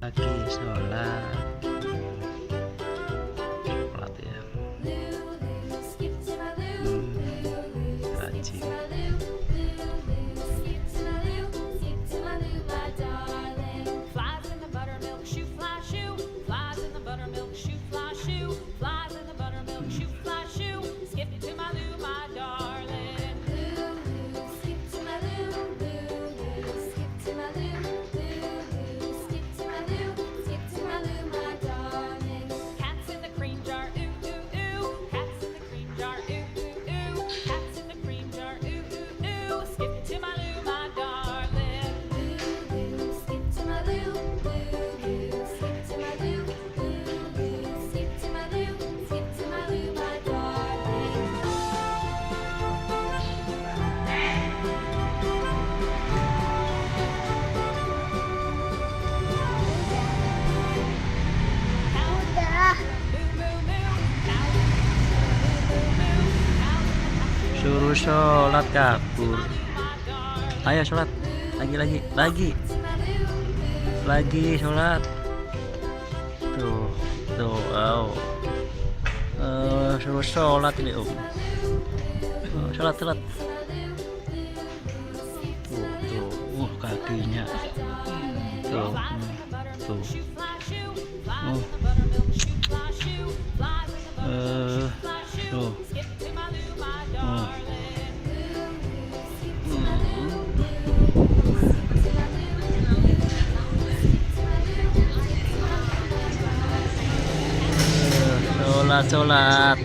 lagi sholat. Sholat ya. Rajin. Suruh sholat kabur. Ayo sholat lagi sholat. Tuh suruh sholat ini sholat tuh kakinya tuh sholat.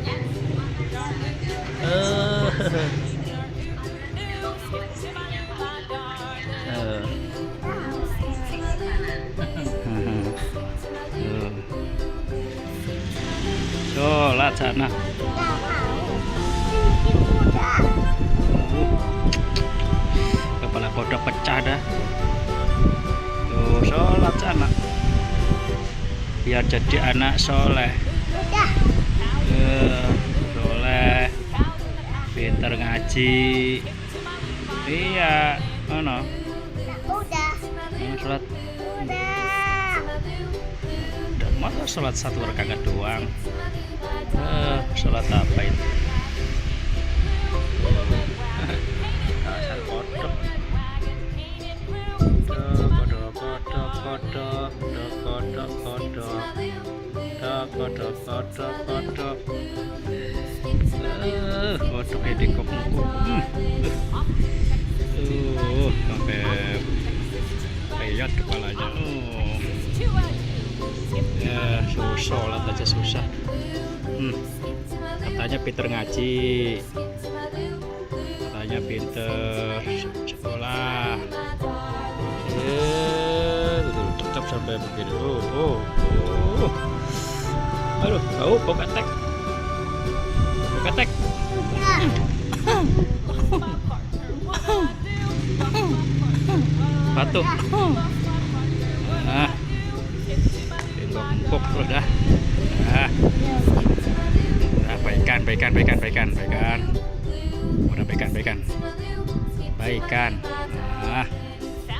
Sholat sana. Kepala kodok pecah dah. Tuh sholat sana. Biar jadi anak soleh. Soleh, pintar ngaji. Iya, mana? Sholat. Masa sholat satu rakaat doang? Sholat apa itu? Asal kodok. Kodok. Kodok ini kok sampai lihat kepalanya. Ya, sholat aja susah. Katanya pinter ngaji, katanya pinter sekolah. Tetap sampai begitu. Aduh, bau ketek. Batuk. Nah, empuk udah. Baikan. Udah baikan. Nah,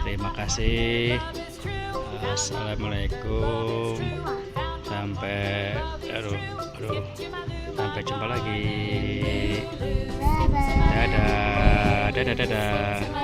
terima kasih. Assalamualaikum. Sampai jumpa lagi. Dadah.